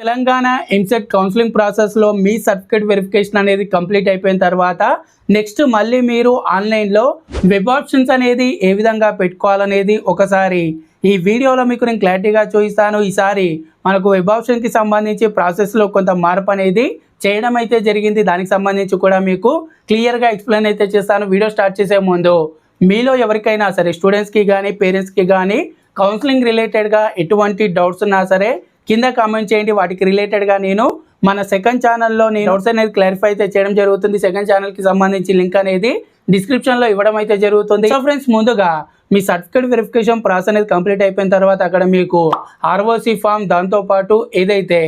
Telangana EAMCET counselling ప్రాసెస్లో మీ certificate verification అనేది complete అయిపోయిన తర్వాత నెక్స్ట్ మళ్ళీ మీరు ఆన్లైన్లో వెబ్ ఆప్షన్స్ అనేది ఏ విధంగా పెట్టుకోవాలనేది ఒకసారి ఈ వీడియోలో మీకు నేను క్లారిటీగా చూపిస్తాను. ఈసారి మనకు వెబ్ ఆప్షన్కి సంబంధించి ప్రాసెస్లో కొంత మార్పు అనేది చేయడం అయితే జరిగింది. దానికి సంబంధించి కూడా మీకు క్లియర్గా ఎక్స్ప్లెయిన్ అయితే చేస్తాను. వీడియో స్టార్ట్ చేసే ముందు మీలో ఎవరికైనా సరే స్టూడెంట్స్కి కానీ పేరెంట్స్కి కానీ కౌన్సిలింగ్ రిలేటెడ్గా ఎటువంటి డౌట్స్ ఉన్నా సరే కింద కామెంట్ చేయండి. వాటికి రిలేటెడ్గా నేను మన సెకండ్ ఛానల్లో నేను డౌట్స్ అనేది క్లారిఫై అయితే చేయడం జరుగుతుంది. సెకండ్ ఛానల్కి సంబంధించి లింక్ అనేది డిస్క్రిప్షన్లో ఇవ్వడం అయితే జరుగుతుంది. సో ఫ్రెండ్స్, ముందుగా మీ సర్టిఫికేట్ వెరిఫికేషన్ ప్రాసెస్ అనేది కంప్లీట్ అయిపోయిన తర్వాత అక్కడ మీకు ఆర్ఓసి ఫామ్, దాంతోపాటు ఏదైతే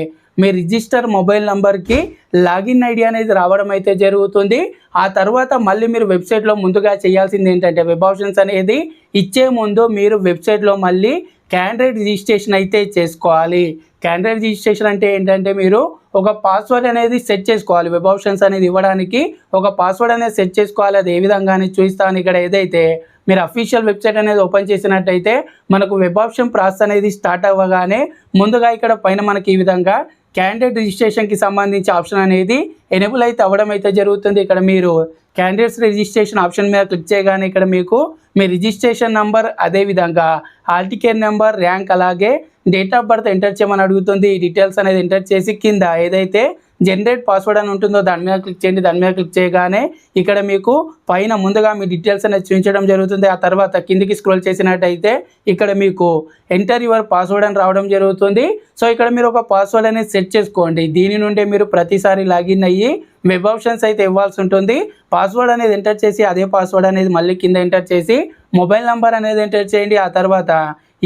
మీ రిజిస్టర్ మొబైల్ నంబర్కి లాగిన్ ఐడి అనేది రావడం అయితే జరుగుతుంది. ఆ తర్వాత మళ్ళీ మీరు వెబ్సైట్లో ముందుగా చేయాల్సింది ఏంటంటే వెబ్ ఆప్షన్స్ అనేది ఇచ్చే ముందు మీరు వెబ్సైట్లో మళ్ళీ క్యాండిడేట్ రిజిస్ట్రేషన్ అయితే చేసుకోవాలి. క్యాండిడేట్ రిజిస్ట్రేషన్ అంటే ఏంటంటే మీరు ఒక పాస్వర్డ్ అనేది సెట్ చేసుకోవాలి. వెబ్ ఆప్షన్స్ అనేది ఇవ్వడానికి ఒక పాస్వర్డ్ అనేది సెట్ చేసుకోవాలి. అది ఏ విధంగా అనేది చూపిస్తాను. ఇక్కడ ఏదైతే మీరు అఫీషియల్ వెబ్సైట్ అనేది ఓపెన్ చేసినట్టయితే మనకు వెబ్ ఆప్షన్ ప్రాసెస్ అనేది స్టార్ట్ అవ్వగానే ముందుగా ఇక్కడ పైన మనకి ఈ విధంగా క్యాండిడేట్ రిజిస్ట్రేషన్కి సంబంధించి ఆప్షన్ అనేది ఎనేబుల్ అయితే అవ్వడం అయితే జరుగుతుంది. ఇక్కడ మీరు క్యాండిడేట్స్ రిజిస్ట్రేషన్ ఆప్షన్ మీద క్లిక్ చేయగానే ఇక్కడ మీకు మీ రిజిస్ట్రేషన్ నెంబర్, అదేవిధంగా హాల్ టికెట్ నెంబర్, ర్యాంక్, అలాగే డేట్ ఆఫ్ బర్త్ ఎంటర్ చేయమని అడుగుతుంది. ఈ డీటెయిల్స్ అనేది ఎంటర్ చేసి కింద ఏదైతే జనరేట్ పాస్వర్డ్ అని ఉంటుందో దాని మీద క్లిక్ చేయండి. దాని మీద క్లిక్ చేయగానే ఇక్కడ మీకు పైన ముందుగా మీ డీటెయిల్స్ అనేది చూపించడం జరుగుతుంది. ఆ తర్వాత కిందికి స్క్రోల్ చేసినట్టయితే ఇక్కడ మీకు ఎంటర్ యువర్ పాస్వర్డ్ అని రావడం జరుగుతుంది. సో ఇక్కడ మీరు ఒక పాస్వర్డ్ అనేది సెట్ చేసుకోండి. దీని నుండి మీరు ప్రతిసారి లాగిన్ అయ్యి వెబ్ ఆప్షన్స్ అయితే ఇవ్వాల్సి ఉంటుంది. పాస్వర్డ్ అనేది ఎంటర్ చేసి అదే పాస్వర్డ్ అనేది మళ్ళీ కింద ఎంటర్ చేసి మొబైల్ నెంబర్ అనేది ఎంటర్ చేయండి. ఆ తర్వాత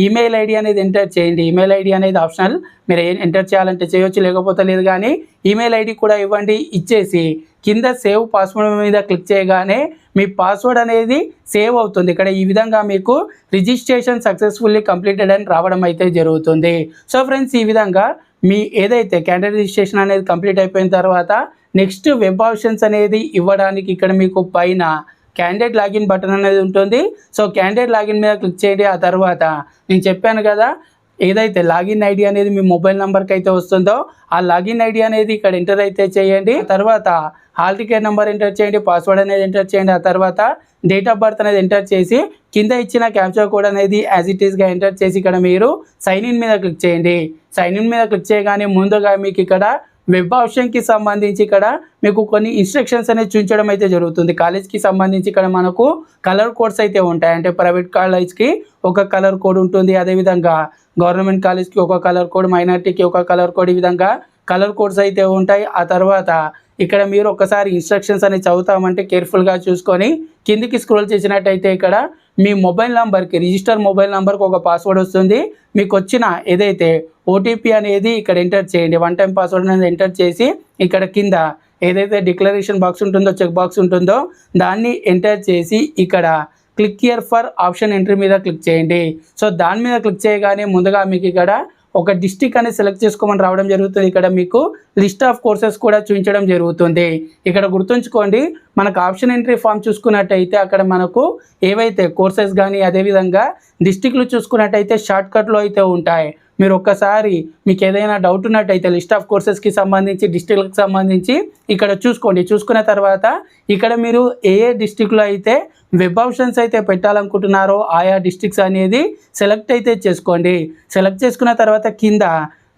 ఈమెయిల్ ఐడి అనేది ఎంటర్ చేయండి. ఈమెయిల్ ఐడి అనేది ఆప్షనల్, మీరు ఎంటర్ చేయాలంటే చేయొచ్చు, లేకపోతే లేదు. కానీ ఈమెయిల్ ఐడి కూడా ఇవ్వండి. ఇచ్చేసి కింద సేవ్ పాస్వర్డ్ మీద క్లిక్ చేయగానే మీ పాస్వర్డ్ అనేది సేవ్ అవుతుంది. ఇక్కడ ఈ విధంగా మీకు రిజిస్ట్రేషన్ సక్సెస్ఫుల్లీ కంప్లీటెడ్ అని రావడం అయితే జరుగుతుంది. సో ఫ్రెండ్స్, ఈ విధంగా మీ ఏదైతే క్యాండిడేట్ రిజిస్ట్రేషన్ అనేది కంప్లీట్ అయిపోయిన తర్వాత నెక్స్ట్ వెబ్ ఆప్షన్స్ అనేది ఇవ్వడానికి ఇక్కడ మీకు పైన క్యాండిడేట్ లాగిన్ బటన్ అనేది ఉంటుంది. సో క్యాండిడేట్ లాగిన్ మీద క్లిక్ చేయండి. ఆ తర్వాత నేను చెప్పాను కదా, ఏదైతే లాగిన్ ఐడి అనేది మీ మొబైల్ నెంబర్కి అయితే వస్తుందో ఆ లాగిన్ ఐడి అనేది ఇక్కడ ఎంటర్ అయితే చేయండి. తర్వాత హాల్ టికెట్ నెంబర్ ఎంటర్ చేయండి, పాస్వర్డ్ అనేది ఎంటర్ చేయండి. ఆ తర్వాత డేట్ ఆఫ్ బర్త్ అనేది ఎంటర్ చేసి కింద ఇచ్చిన క్యాప్చర్ కోడ్ అనేది యాజ్ ఇట్ ఈస్గా ఎంటర్ చేసి ఇక్కడ మీరు సైన్ ఇన్ మీద క్లిక్ చేయండి. సైన్ ఇన్ మీద క్లిక్ చేయగానే ముందుగా మీకు ఇక్కడ వెబ్ ఆప్షన్కి సంబంధించి ఇక్కడ మీకు కొన్ని ఇన్స్ట్రక్షన్స్ అనేది చూపించడం అయితే జరుగుతుంది. కాలేజ్కి సంబంధించి ఇక్కడ మనకు కలర్ కోడ్స్ అయితే ఉంటాయి. అంటే ప్రైవేట్ కాలేజ్కి ఒక కలర్ కోడ్ ఉంటుంది, అదేవిధంగా గవర్నమెంట్ కాలేజ్కి ఒక కలర్ కోడ్, మైనార్టీకి ఒక కలర్ కోడ్, ఈ విధంగా కలర్ కోడ్స్ అయితే ఉంటాయి. ఆ తర్వాత ఇక్కడ మీరు ఒకసారి ఇన్స్ట్రక్షన్స్ అనేది చదువుతామంటే కేర్ఫుల్గా చూసుకొని కిందికి స్క్రోల్ చేసినట్టయితే ఇక్కడ మీ మొబైల్ నెంబర్కి, రిజిస్టర్ మొబైల్ నెంబర్కి ఒక పాస్వర్డ్ వస్తుంది. మీకు వచ్చిన ఏదైతే ఓటీపీ అనేది ఇక్కడ ఎంటర్ చేయండి. వన్ టైం పాస్వర్డ్ అనేది ఎంటర్ చేసి ఇక్కడ కింద ఏదైతే డిక్లరేషన్ బాక్స్ ఉంటుందో, చెక్ బాక్స్ ఉంటుందో దాన్ని ఎంటర్ చేసి ఇక్కడ click here for option entry మీద క్లిక్ చేయండి. సో దాని మీద క్లిక్ చేయగానే ముందుగా మీకు ఇక్కడ ఒక డిస్ట్రిక్ట్ అనేది సెలెక్ట్ చేసుకోమని రావడం జరుగుతుంది. ఇక్కడ మీకు లిస్ట్ ఆఫ్ కోర్సెస్ కూడా చూపించడం జరుగుతుంది. ఇక్కడ గుర్తుంచుకోండి, మనకు ఆప్షన్ ఎంట్రీ ఫామ్ చూసుకున్నట్టయితే అక్కడ మనకు ఏవైతే కోర్సెస్ కానీ అదేవిధంగా డిస్ట్రిక్ట్లు చూసుకున్నట్టయితే షార్ట్కట్లో అయితే ఉంటాయి. మీరు ఒక్కసారి మీకు ఏదైనా డౌట్ ఉన్నట్టయితే లిస్ట్ ఆఫ్ కోర్సెస్కి సంబంధించి, డిస్ట్రిక్ట్కి సంబంధించి ఇక్కడ చూసుకోండి. చూసుకున్న తర్వాత ఇక్కడ మీరు ఏ డిస్ట్రిక్ట్లో అయితే వెబ్ ఆప్షన్స్ అయితే పెట్టాలనుకుంటున్నారో ఆయా డిస్ట్రిక్ట్స్ అనేది సెలెక్ట్ అయితే చేసుకోండి. సెలెక్ట్ చేసుకున్న తర్వాత కింద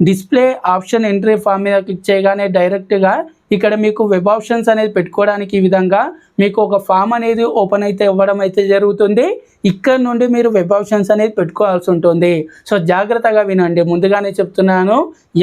డిస్ప్లే ఆప్షన్ ఎంట్రీ ఫామ్ మీద క్లిక్ చేయగానే డైరెక్ట్గా ఇక్కడ మీకు వెబ్ ఆప్షన్స్ అనేది పెట్టుకోవడానికి ఈ విధంగా మీకు ఒక ఫామ్ అనేది ఓపెన్ అయితే ఇవ్వడం అయితే జరుగుతుంది. ఇక్కడ నుండి మీరు వెబ్ ఆప్షన్స్ అనేది పెట్టుకోవాల్సి ఉంటుంది. సో జాగ్రత్తగా వినండి, ముందుగానే చెప్తున్నాను.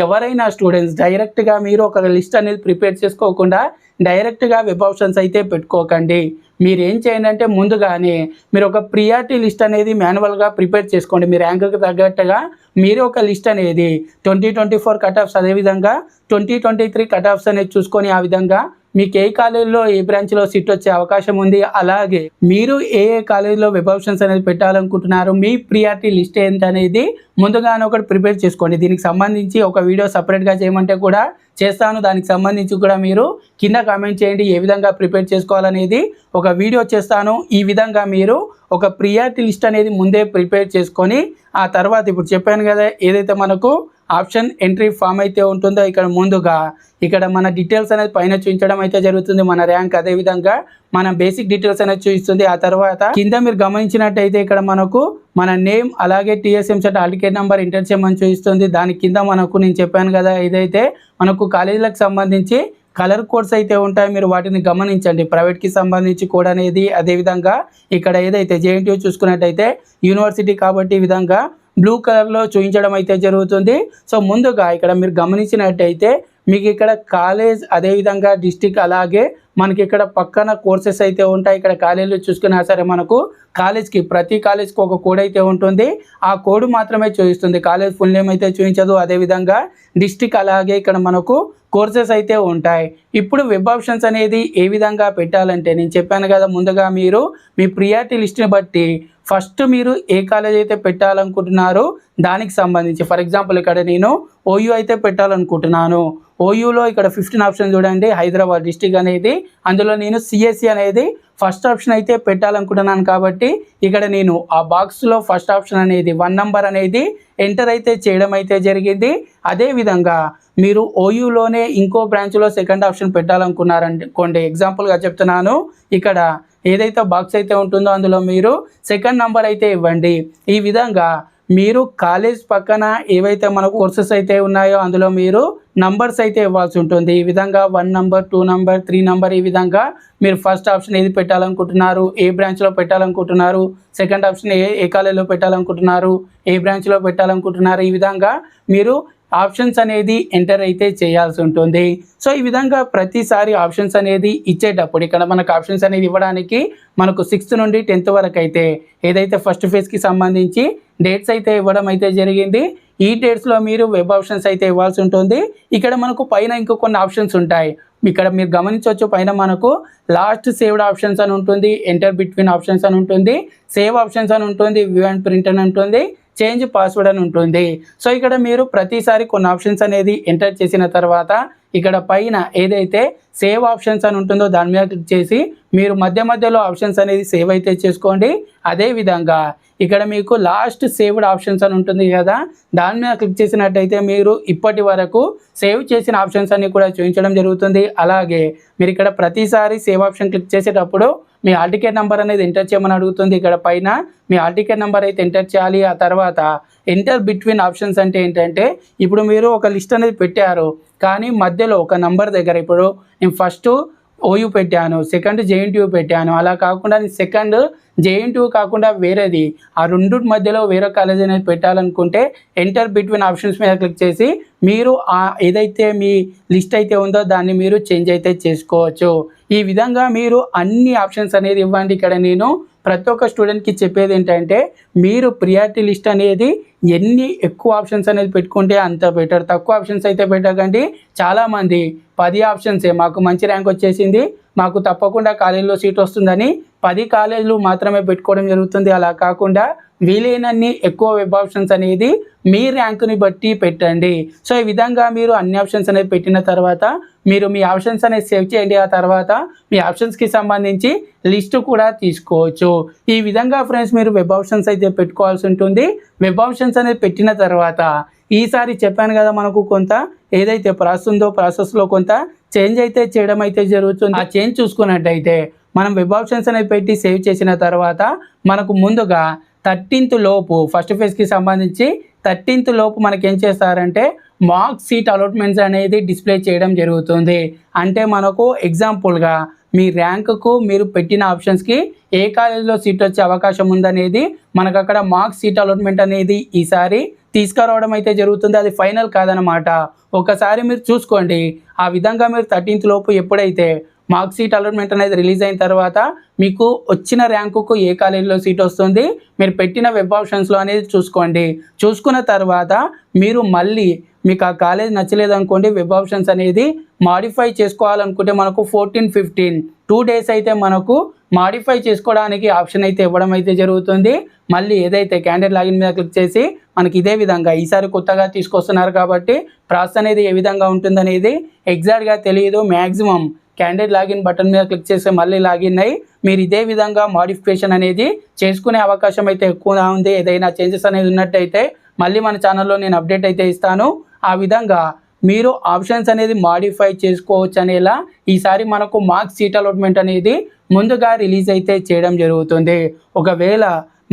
ఎవరైనా స్టూడెంట్స్ డైరెక్ట్గా మీరు ఒక లిస్ట్ అనేది ప్రిపేర్ చేసుకోకుండా డైరెక్ట్గా వెబ్ ఆప్షన్స్ అయితే పెట్టుకోకండి. మీరు ఏం చేయండి అంటే ముందుగానే మీరు ఒక ప్రియారిటీ లిస్ట్ అనేది మాన్యువల్గా ప్రిపేర్ చేసుకోండి. మీ ర్యాంకుకి తగ్గట్టుగా మీరు ఒక లిస్ట్ అనేది 2024 కట్ ఆఫ్స్, అదేవిధంగా 2023 కట్ ఆఫ్స్ అనేది చూసుకొని ఆ విధంగా మీకు ఏ కాలేజీలో ఏ బ్రాంచ్లో సీట్ వచ్చే అవకాశం ఉంది, అలాగే మీరు ఏ కాలేజీలో వెబ్ ఆప్షన్స్ అనేది పెట్టాలనుకుంటున్నారు, మీ ప్రియారిటీ లిస్ట్ ఏంటనేది ముందుగానే ఒకటి ప్రిపేర్ చేసుకోండి. దీనికి సంబంధించి ఒక వీడియో సపరేట్గా చేయమంటే కూడా చేస్తాను. దానికి సంబంధించి కూడా మీరు కింద కామెంట్ చేయండి ఏ విధంగా ప్రిపేర్ చేసుకోవాలనేది ఒక వీడియో చేస్తాను. ఈ విధంగా మీరు ఒక ప్రియారిటీ లిస్ట్ అనేది ముందే ప్రిపేర్ చేసుకొని ఆ తర్వాత ఇప్పుడు చెప్పాను కదా, ఏదైతే మనకు ఆప్షన్ ఎంట్రీ ఫామ్ అయితే ఉంటుందో ఇక్కడ ముందుగా ఇక్కడ మన డీటెయిల్స్ అనేది పైన చూపించడం అయితే జరుగుతుంది, మన ర్యాంక్, అదేవిధంగా మన బేసిక్ డీటెయిల్స్ అనేది చూపిస్తుంది. ఆ తర్వాత కింద మీరు గమనించినట్టయితే ఇక్కడ మనకు మన నేమ్ అలాగే TS EAMCET hall ticket number enter చేయమని చూపిస్తుంది. దాని కింద మనకు నేను చెప్పాను కదా, ఇదైతే మనకు కాలేజీలకు సంబంధించి కలర్ కోడ్స్ అయితే ఉంటాయి, మీరు వాటిని గమనించండి. ప్రైవేట్కి సంబంధించి కోడ్ అనేది, అదేవిధంగా ఇక్కడ ఏదైతే జేఎన్టీయూ చూసుకున్నట్టయితే యూనివర్సిటీ కాబట్టి ఈ విధంగా బ్లూ కలర్లో చూపించడం అయితే జరుగుతుంది. సో ముందుగా ఇక్కడ మీరు గమనించినట్టయితే మీకు ఇక్కడ కాలేజ్, అదేవిధంగా డిస్టిక్, అలాగే మనకి ఇక్కడ పక్కన కోర్సెస్ అయితే ఉంటాయి. ఇక్కడ కాలేజీలో చూసుకున్నా సరే మనకు కాలేజ్కి, ప్రతి కాలేజ్కి ఒక కోడ్ అయితే ఉంటుంది. ఆ కోడ్ మాత్రమే చూపిస్తుంది, కాలేజ్ ఫుల్ నేమ్ అయితే చూపించదు. అదేవిధంగా డిస్టిక్, అలాగే ఇక్కడ మనకు కోర్సెస్ అయితే ఉంటాయి. ఇప్పుడు వెబ్ ఆప్షన్స్ అనేది ఏ విధంగా పెట్టాలంటే నేను చెప్పాను కదా, ముందుగా మీరు మీ ప్రియారిటీ లిస్ట్ని బట్టి ఫస్ట్ మీరు ఏ కాలేజ్ అయితే పెట్టాలనుకుంటున్నారో దానికి సంబంధించి, ఫర్ ఎగ్జాంపుల్ ఇక్కడ నేను ఓయూ అయితే పెట్టాలనుకుంటున్నాను. ఓయూలో ఇక్కడ 15 ఆప్షన్ చూడండి, హైదరాబాద్ డిస్టిక్ అనేది, అందులో నేను సిఎస్సి అనేది ఫస్ట్ ఆప్షన్ అయితే పెట్టాలనుకుంటున్నాను. కాబట్టి ఇక్కడ నేను ఆ బాక్స్లో ఫస్ట్ ఆప్షన్ అనేది 1 నంబర్ అనేది ఎంటర్ అయితే చేయడం అయితే జరిగింది. అదేవిధంగా మీరు ఓయూలోనే ఇంకో బ్రాంచ్లో సెకండ్ ఆప్షన్ పెట్టాలనుకున్నారనుకోండి, ఎగ్జాంపుల్గా చెప్తున్నాను, ఇక్కడ ఏదైతే బాక్స్ అయితే ఉంటుందో అందులో మీరు సెకండ్ నంబర్ అయితే ఇవ్వండి. ఈ విధంగా మీరు కాలేజ్ పక్కన ఏవైతే మనకు కోర్సెస్ అయితే ఉన్నాయో అందులో మీరు నంబర్స్ అయితే ఇవ్వాల్సి ఉంటుంది. ఈ విధంగా 1 నంబర్, 2 నంబర్, 3 నంబర్, ఈ విధంగా మీరు ఫస్ట్ ఆప్షన్ ఏది పెట్టాలనుకుంటున్నారు, ఏ బ్రాంచ్లో పెట్టాలనుకుంటున్నారు, సెకండ్ ఆప్షన్ ఏ కాలేజీలో పెట్టాలనుకుంటున్నారు, ఏ బ్రాంచ్లో పెట్టాలనుకుంటున్నారు, ఈ విధంగా మీరు ఆప్షన్స్ అనేది ఎంటర్ అయితే చేయాల్సి ఉంటుంది. సో ఈ విధంగా ప్రతిసారి ఆప్షన్స్ అనేది ఇచ్చేటప్పుడు ఇక్కడ మనకు ఆప్షన్స్ అనేది ఇవ్వడానికి మనకు 6th నుండి 10th వరకు అయితే ఏదైతే ఫస్ట్ ఫేజ్కి సంబంధించి డేట్స్ అయితే ఇవ్వడం అయితే జరిగింది. ఈ డేట్స్లో మీరు వెబ్ ఆప్షన్స్ అయితే ఇవ్వాల్సి ఉంటుంది. ఇక్కడ మనకు పైన ఇంకో కొన్ని ఆప్షన్స్ ఉంటాయి, ఇక్కడ మీరు గమనించవచ్చు. పైన మనకు లాస్ట్ సేవ్డ్ ఆప్షన్స్ అని ఉంటుంది, ఎంటర్ బిట్వీన్ ఆప్షన్స్ అని ఉంటుంది, సేవ్ ఆప్షన్స్ అని ఉంటుంది, వ్యూ అండ్ ప్రింట్ అని ఉంటుంది, చేంజ్ పాస్వర్డ్ అని ఉంటుంది. సో ఇక్కడ మీరు ప్రతిసారి కొన్ని ఆప్షన్స్ అనేది ఎంటర్ చేసిన తర్వాత ఇక్కడ పైన ఏదైతే సేవ్ ఆప్షన్స్ అని ఉంటుందో దాని మీద క్లిక్ చేసి మీరు మధ్య మధ్యలో ఆప్షన్స్ అనేది సేవ్ అయితే చేసుకోండి. అదేవిధంగా ఇక్కడ మీకు లాస్ట్ సేవ్డ్ ఆప్షన్స్ అని ఉంటుంది కదా, దాని మీద క్లిక్ చేసినట్టయితే మీరు ఇప్పటి వరకు సేవ్ చేసిన ఆప్షన్స్ అన్ని కూడా చూపించడం జరుగుతుంది. అలాగే మీరు ఇక్కడ ప్రతిసారి సేవ్ ఆప్షన్ క్లిక్ చేసేటప్పుడు మీ హాల్ టికెట్ నెంబర్ అనేది ఎంటర్ చేయమని అడుగుతుంది. ఇక్కడ పైన మీ హాల్ టికెట్ నెంబర్ అయితే ఎంటర్ చేయాలి. ఆ తర్వాత ఎంటర్ బిట్వీన్ ఆప్షన్స్ అంటే ఏంటంటే ఇప్పుడు మీరు ఒక లిస్ట్ అనేది పెట్టారు, కానీ మధ్యలో ఒక నంబర్ దగ్గర, ఇప్పుడు నేను ఫస్ట్ ఓయూ పెట్టాను, సెకండ్ జేఎన్టీయూ పెట్టాను, అలా కాకుండా నేను సెకండ్ జేఎన్టీయూ కాకుండా వేరేది, ఆ రెండు మధ్యలో వేరే కాలేజ్ అనేది పెట్టాలనుకుంటే ఎంటర్ బిట్వీన్ ఆప్షన్స్ మీద క్లిక్ చేసి మీరు ఏదైతే మీ లిస్ట్ అయితే ఉందో దాన్ని మీరు చేంజ్ అయితే చేసుకోవచ్చు. ఈ విధంగా మీరు అన్ని ఆప్షన్స్ అనేది ఇవ్వండి. ఇక్కడ నేను ప్రతి ఒక్క స్టూడెంట్కి చెప్పేది ఏంటంటే మీరు ప్రియారిటీ లిస్ట్ అనేది ఎన్ని ఎక్కువ ఆప్షన్స్ అనేది పెట్టుకుంటే అంత బెటర్, తక్కువ ఆప్షన్స్ అయితే పెట్టకండి. చాలామంది 10 ఆప్షన్సే, మాకు మంచి ర్యాంక్ వచ్చేసింది, మాకు తప్పకుండా కాలేజీలో సీట్ వస్తుందని 10 కాలేజీలు మాత్రమే పెట్టుకోవడం జరుగుతుంది. అలా కాకుండా వీలైనన్ని ఎక్కువ వెబ్ ఆప్షన్స్ అనేది మీ ర్యాంకుని బట్టి పెట్టండి. సో ఈ విధంగా మీరు అన్ని ఆప్షన్స్ అనేది పెట్టిన తర్వాత మీరు మీ ఆప్షన్స్ అనేది సేవ్ చేయండి. ఆ తర్వాత మీ ఆప్షన్స్కి సంబంధించి లిస్ట్ కూడా తీసుకోవచ్చు. ఈ విధంగా ఫ్రెండ్స్ మీరు వెబ్ ఆప్షన్స్ అయితే పెట్టుకోవాల్సి ఉంటుంది. వెబ్ ఆప్షన్స్ అనేది పెట్టిన తర్వాత ఈసారి చెప్పాను కదా, మనకు కొంత ఏదైతే ప్రాసెస్ ఉందో ప్రాసెస్లో కొంత చేంజ్ అయితే చేయడం అయితే జరుగుతుంది. ఆ చేంజ్ చూసుకున్నట్టయితే మనం వెబ్ ఆప్షన్స్ అనేది పెట్టి సేవ్ చేసిన తర్వాత మనకు ముందుగా 13th లోపు ఫస్ట్ ఫేజ్కి సంబంధించి 13th లోపు మనకి ఏం చేస్తారంటే మార్క్ సీట్ అలాట్మెంట్స్ అనేది డిస్ప్లే చేయడం జరుగుతుంది. అంటే మనకు ఎగ్జాంపుల్గా మీ ర్యాంకుకు మీరు పెట్టిన ఆప్షన్స్కి ఏ కాలేజీలో సీట్ వచ్చే అవకాశం ఉందనేది మనకు అక్కడ మార్క్ సీట్ అలాట్మెంట్ అనేది ఈసారి తీసుకురావడం అయితే జరుగుతుంది. అది ఫైనల్ కాదనమాట, ఒకసారి మీరు చూసుకోండి. ఆ విధంగా మీరు 13th లోపు ఎప్పుడైతే మార్క్ సీట్ అలాట్మెంట్ అనేది రిలీజ్ అయిన తర్వాత మీకు వచ్చిన ర్యాంకుకు ఏ కాలేజీలో సీట్ వస్తుంది మీరు పెట్టిన వెబ్ ఆప్షన్స్లో అనేది చూసుకోండి. చూసుకున్న తర్వాత మీరు మళ్ళీ మీకు ఆ కాలేజ్ నచ్చలేదు అనుకోండి, వెబ్ ఆప్షన్స్ అనేది మాడిఫై చేసుకోవాలనుకుంటే మనకు 14-15 2 days అయితే మనకు మాడిఫై చేసుకోవడానికి ఆప్షన్ అయితే ఇవ్వడం అయితే జరుగుతుంది. మళ్ళీ ఏదైతే క్యాండిడేట్ లాగిన్ మీద క్లిక్ చేసి మనకి ఇదే విధంగా ఈసారి కొత్తగా తీసుకొస్తున్నారు కాబట్టి ప్రాసెస్ అనేది ఏ విధంగా ఉంటుందనేది ఎగ్జాక్ట్గా తెలియదు. మ్యాక్సిమం క్యాండిడేట్ లాగిన్ బటన్ మీద క్లిక్ చేస్తే మళ్ళీ లాగిన్ అయ్యి మీరు ఇదే విధంగా మాడిఫికేషన్ అనేది చేసుకునే అవకాశం అయితే ఎక్కువగా ఉంది. ఏదైనా చేంజెస్ అనేది ఉన్నట్టయితే మళ్ళీ మన ఛానల్లో నేను అప్డేట్ అయితే ఇస్తాను. ఆ విధంగా మీరు ఆప్షన్స్ అనేది మాడిఫై చేసుకోవచ్చు అనేలా ఈసారి మనకు మార్క్స్ సీట్ అలాట్మెంట్ అనేది ముందుగా రిలీజ్ అయితే చేయడం జరుగుతుంది. ఒకవేళ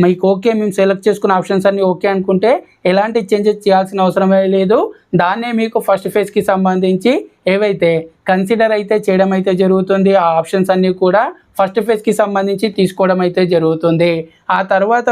మీకు ఓకే, మేము సెలెక్ట్ చేసుకున్న ఆప్షన్స్ అన్నీ ఓకే అనుకుంటే ఎలాంటి చేంజెస్ చేయాల్సిన అవసరమే లేదు. దాన్నే మీకు ఫస్ట్ ఫేజ్కి సంబంధించి ఏవైతే కన్సిడర్ అయితే చేయడం అయితే జరుగుతుంది. ఆ ఆప్షన్స్ అన్నీ కూడా ఫస్ట్ ఫేజ్కి సంబంధించి తీసుకోవడం అయితే జరుగుతుంది. ఆ తర్వాత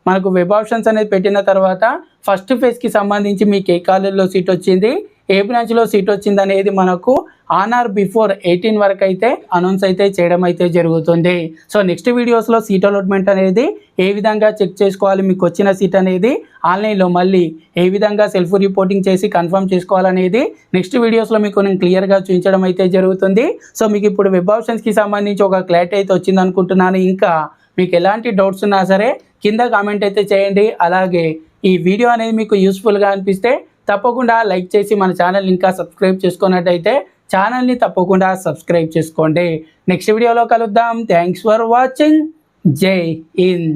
మనకు వెబ్ ఆప్షన్స్ అనేది పెట్టిన తర్వాత ఫస్ట్ ఫేజ్కి సంబంధించి మీకు ఏ కాలేజీలో సీట్ వచ్చింది, ఏ బ్రాంచ్లో సీట్ వచ్చింది అనేది మనకు ఆన్ ఆర్ బిఫోర్ 18 వరకు అయితే అనౌన్స్ అయితే చేయడం అయితే జరుగుతుంది. సో నెక్స్ట్ వీడియోస్లో సీట్ అలాట్మెంట్ అనేది ఏ విధంగా చెక్ చేసుకోవాలి, మీకు వచ్చిన సీట్ అనేది ఆన్లైన్లో మళ్ళీ ఏ విధంగా సెల్ఫ్ రిపోర్టింగ్ చేసి కన్ఫర్మ్ చేసుకోవాలనేది నెక్స్ట్ వీడియోస్లో మీకు నేను క్లియర్గా చూపించడం అయితే జరుగుతుంది. సో మీకు ఇప్పుడు వెబ్ ఆప్షన్స్కి సంబంధించి ఒక క్లారిటీ అయితే వచ్చింది అనుకుంటున్నాను. ఇంకా మీకు ఎలాంటి డౌట్స్ ఉన్నా సరే కింద కామెంట్ అయితే చేయండి. అలాగే ఈ వీడియో అనేది మీకు యూస్ఫుల్గా అనిపిస్తే తప్పకుండా లైక్ చేసి మన ఛానల్ ఇంకా సబ్స్క్రైబ్ చేసుకున్నట్టయితే ఛానల్ని తప్పకుండా సబ్స్క్రైబ్ చేసుకోండి. నెక్స్ట్ వీడియోలో కలుద్దాం. Thanks for watching. జై హింద్.